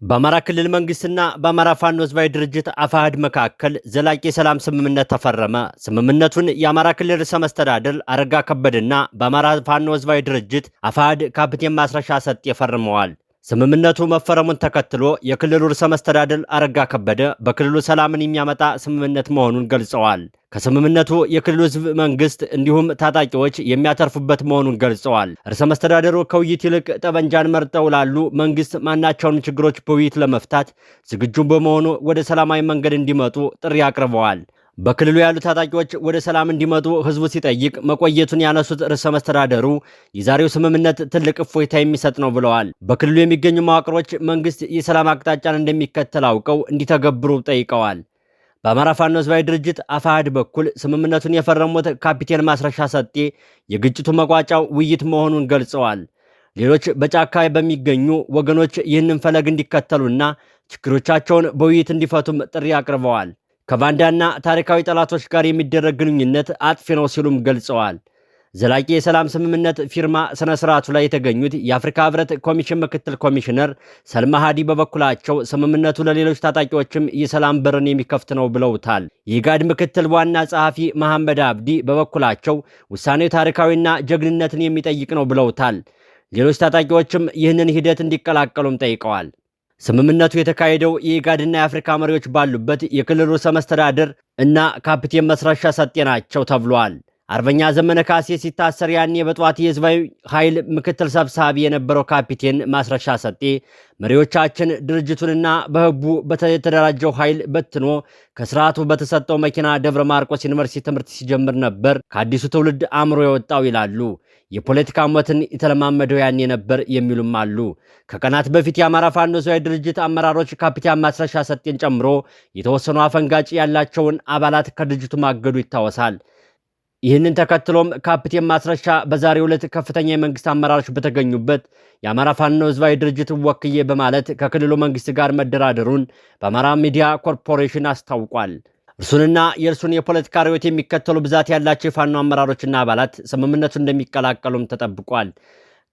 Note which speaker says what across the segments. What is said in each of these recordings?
Speaker 1: በአማራ ክልል መንግስትና በአማራ ፋኖ ህዝባዊ ድርጅት አፋሕድ መካከል ዘላቂ የሰላም ስምምነት ተፈረመ። ስምምነቱን የአማራ ክልል ርዕሰ መስተዳድር አረጋ ከበደና በአማራ ፋኖ ህዝባዊ ድርጅት አፋሕድ ካፒቴን ማስረሻ ሰጤ ፈርመዋል። ስምምነቱ መፈረሙን ተከትሎ የክልሉ ርዕሰ መስተዳድር አረጋ ከበደ በክልሉ ሰላምን የሚያመጣ ስምምነት መሆኑን ገልጸዋል። ከስምምነቱ የክልሉ ህዝብ መንግስት እንዲሁም ታጣቂዎች የሚያተርፉበት መሆኑን ገልጸዋል። ርዕሰ መስተዳድሩ ከውይይት ይልቅ ጠበንጃን መርጠው ላሉ መንግስት ማናቸውንም ችግሮች በውይይት ለመፍታት ዝግጁ በመሆኑ ወደ ሰላማዊ መንገድ እንዲመጡ ጥሪ አቅርበዋል። በክልሉ ያሉ ታጣቂዎች ወደ ሰላም እንዲመጡ ህዝቡ ሲጠይቅ መቆየቱን ያነሱት ርዕሰ መስተዳደሩ የዛሬው ስምምነት ትልቅ እፎይታ የሚሰጥ ነው ብለዋል። በክልሉ የሚገኙ መዋቅሮች መንግስት የሰላም አቅጣጫን እንደሚከተል አውቀው እንዲተገብሩ ጠይቀዋል። በአማራ ፋኖ ህዝባዊ ድርጅት አፋሕድ በኩል ስምምነቱን የፈረሙት ካፒቴን ማስረሻ ሰጤ የግጭቱ መቋጫው ውይይት መሆኑን ገልጸዋል። ሌሎች በጫካ በሚገኙ ወገኖች ይህንን ፈለግ እንዲከተሉና ችግሮቻቸውን በውይይት እንዲፈቱም ጥሪ አቅርበዋል። ከባንዳና ታሪካዊ ጠላቶች ጋር የሚደረግ ግንኙነት አጥፊ ነው ሲሉም ገልጸዋል። ዘላቂ የሰላም ስምምነት ፊርማ ስነ ስርዓቱ ላይ የተገኙት የአፍሪካ ህብረት ኮሚሽን ምክትል ኮሚሽነር ሰልማ ሃዲ በበኩላቸው ስምምነቱ ለሌሎች ታጣቂዎችም የሰላም በርን የሚከፍት ነው ብለውታል። የኢጋድ ምክትል ዋና ጸሐፊ መሐመድ አብዲ በበኩላቸው ውሳኔው ታሪካዊና ጀግንነትን የሚጠይቅ ነው ብለውታል። ሌሎች ታጣቂዎችም ይህንን ሂደት እንዲቀላቀሉም ጠይቀዋል። ስምምነቱ የተካሄደው የኢጋድና የአፍሪካ መሪዎች ባሉበት የክልሉ ርዕሰ መስተዳድር እና ካፒቴን ማስረሻ ሰጤ ናቸው ተብሏል። አርበኛ ዘመነ ካሴ ሲታሰር ያኔ በጠዋት የህዝባዊ ኃይል ምክትል ሰብሳቢ የነበረው ካፒቴን ማስረሻ ሰጤ መሪዎቻችን ድርጅቱንና በህቡ በተደራጀው ኃይል በትኖ ከስርዓቱ በተሰጠው መኪና ደብረ ማርቆስ ዩኒቨርሲቲ ትምህርት ሲጀምር ነበር ከአዲሱ ትውልድ አእምሮ የወጣው ይላሉ። የፖለቲካ ሞትን የተለማመደው ያኔ ነበር የሚሉም አሉ። ከቀናት በፊት የአማራ ፋኖ ህዝባዊ ድርጅት አመራሮች ካፒቴን ማስረሻ ሰጤን ጨምሮ የተወሰኑ አፈንጋጭ ያላቸውን አባላት ከድርጅቱ ማገዱ ይታወሳል። ይህንን ተከትሎም ካፒቴን ማስረሻ በዛሬው ዕለት ከፍተኛ የመንግስት አመራሮች በተገኙበት የአማራ ፋኖ ህዝባዊ ድርጅት ወክዬ በማለት ከክልሉ መንግስት ጋር መደራደሩን በአማራ ሚዲያ ኮርፖሬሽን አስታውቋል። እርሱንና የእርሱን የፖለቲካ ርዕዮት የሚከተሉ ብዛት ያላቸው የፋኖ አመራሮችና አባላት ስምምነቱን እንደሚቀላቀሉም ተጠብቋል።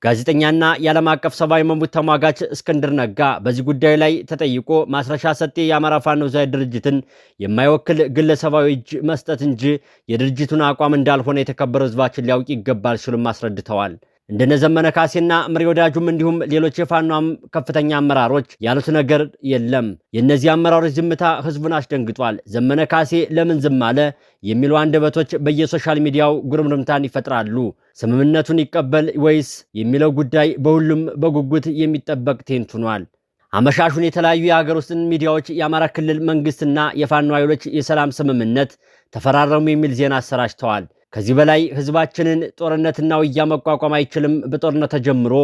Speaker 1: ጋዜጠኛና የዓለም አቀፍ ሰብአዊ መብት ተሟጋች እስክንድር ነጋ በዚህ ጉዳይ ላይ ተጠይቆ ማስረሻ ሰጤ የአማራ ፋኖ ህዝባዊ ድርጅትን የማይወክል ግለሰባዊ እጅ መስጠት እንጂ የድርጅቱን አቋም እንዳልሆነ የተከበረው ህዝባችን ሊያውቅ ይገባል ሲሉም አስረድተዋል። እንደነ ዘመነ ካሴና ምሬ ወዳጁም እንዲሁም ሌሎች የፋኖ ከፍተኛ አመራሮች ያሉት ነገር የለም። የእነዚህ አመራሮች ዝምታ ህዝቡን አስደንግጧል። ዘመነ ካሴ ለምን ዝም አለ የሚሉ አንደበቶች በየሶሻል ሚዲያው ጉርምርምታን ይፈጥራሉ። ስምምነቱን ይቀበል ወይስ የሚለው ጉዳይ በሁሉም በጉጉት የሚጠበቅ ቴንት ሆኗል። አመሻሹን የተለያዩ የሀገር ውስጥ ሚዲያዎች የአማራ ክልል መንግስትና የፋኖ ኃይሎች የሰላም ስምምነት ተፈራረሙ የሚል ዜና አሰራጭተዋል። ከዚህ በላይ ህዝባችንን ጦርነትና ውጊያ መቋቋም አይችልም፣ በጦርነት ተጀምሮ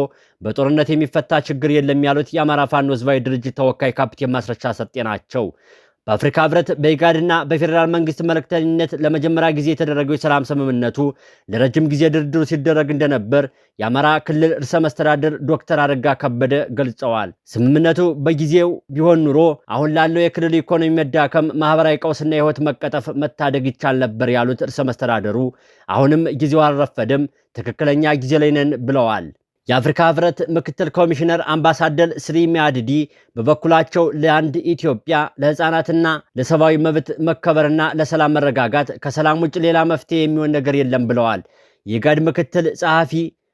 Speaker 1: በጦርነት የሚፈታ ችግር የለም ያሉት የአማራ ፋኖ ህዝባዊ ድርጅት ተወካይ ካፒቴን ማስረሻ ሰጤ ናቸው። በአፍሪካ ህብረት በኢጋድና በፌዴራል መንግስት መልእክተኝነት ለመጀመሪያ ጊዜ የተደረገው የሰላም ስምምነቱ ለረጅም ጊዜ ድርድሩ ሲደረግ እንደነበር የአማራ ክልል ርዕሰ መስተዳድር ዶክተር አረጋ ከበደ ገልጸዋል። ስምምነቱ በጊዜው ቢሆን ኑሮ አሁን ላለው የክልሉ ኢኮኖሚ መዳከም፣ ማህበራዊ ቀውስና የህይወት መቀጠፍ መታደግ ይቻል ነበር ያሉት ርዕሰ መስተዳድሩ አሁንም ጊዜው አልረፈደም፣ ትክክለኛ ጊዜ ላይ ነን ብለዋል። የአፍሪካ ህብረት ምክትል ኮሚሽነር አምባሳደር ስሪ ሚያድዲ በበኩላቸው ለአንድ ኢትዮጵያ ለህፃናትና ለሰብአዊ መብት መከበርና ለሰላም መረጋጋት ከሰላም ውጭ ሌላ መፍትሄ የሚሆን ነገር የለም ብለዋል። የኢጋድ ምክትል ጸሐፊ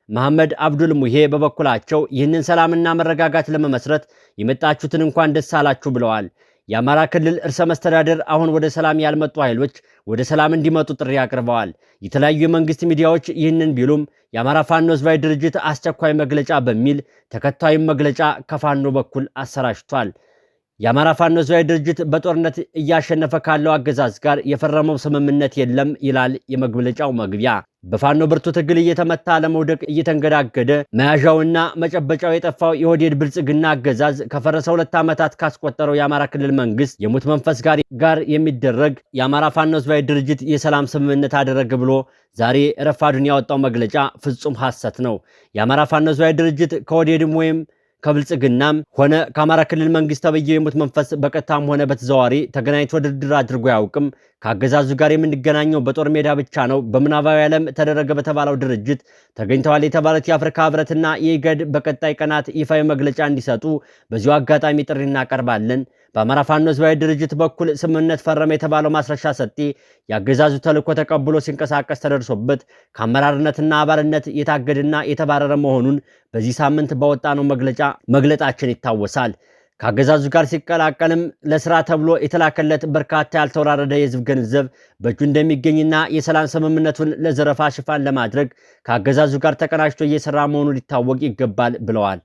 Speaker 1: መሐመድ አብዱል ሙሄ በበኩላቸው ይህንን ሰላምና መረጋጋት ለመመስረት የመጣችሁትን እንኳን ደስ አላችሁ ብለዋል። የአማራ ክልል ርዕሰ መስተዳድር አሁን ወደ ሰላም ያልመጡ ኃይሎች ወደ ሰላም እንዲመጡ ጥሪ አቅርበዋል። የተለያዩ የመንግስት ሚዲያዎች ይህንን ቢሉም የአማራ ፋኖ ህዝባዊ ድርጅት አስቸኳይ መግለጫ በሚል ተከታዩን መግለጫ ከፋኖ በኩል አሰራጭቷል። የአማራ ፋኖ ህዝባዊ ድርጅት በጦርነት እያሸነፈ ካለው አገዛዝ ጋር የፈረመው ስምምነት የለም ይላል የመግለጫው መግቢያ። በፋኖ ብርቱ ትግል እየተመታ ለመውደቅ እየተንገዳገደ መያዣውና መጨበጫው የጠፋው የኦህዴድ ብልጽግና አገዛዝ ከፈረሰ 2 ዓመታት ካስቆጠረው የአማራ ክልል መንግስት የሙት መንፈስ ጋር የሚደረግ የአማራ ፋኖ ህዝባዊ ድርጅት የሰላም ስምምነት አደረገ ብሎ ዛሬ ረፋዱን ያወጣው መግለጫ ፍጹም ሐሰት ነው። የአማራ ፋኖ ህዝባዊ ድርጅት ከኦህዴድም ወይም ከብልጽግናም ሆነ ከአማራ ክልል መንግስት ተብዬው የሙት መንፈስ በቀጥታም ሆነ በተዘዋዋሪ ተገናኝቶ ድርድር አድርጎ ያውቅም። ከአገዛዙ ጋር የምንገናኘው በጦር ሜዳ ብቻ ነው። በምናባዊ ዓለም ተደረገ በተባለው ድርጅት ተገኝተዋል የተባሉት የአፍሪካ ህብረትና የኢገድ በቀጣይ ቀናት ይፋዊ መግለጫ እንዲሰጡ በዚሁ አጋጣሚ ጥሪ እናቀርባለን። በአማራ ፋኖ ህዝባዊ ድርጅት በኩል ስምምነት ፈረመ የተባለው ማስረሻ ሰጤ የአገዛዙ ተልዕኮ ተቀብሎ ሲንቀሳቀስ ተደርሶበት ከአመራርነትና አባልነት የታገደና የተባረረ መሆኑን በዚህ ሳምንት በወጣነው መግለጫ መግለጣችን ይታወሳል። ከአገዛዙ ጋር ሲቀላቀልም ለስራ ተብሎ የተላከለት በርካታ ያልተወራረደ የህዝብ ገንዘብ በእጁ እንደሚገኝና የሰላም ስምምነቱን ለዘረፋ ሽፋን ለማድረግ ከአገዛዙ ጋር ተቀናጅቶ እየሰራ መሆኑ ሊታወቅ ይገባል ብለዋል።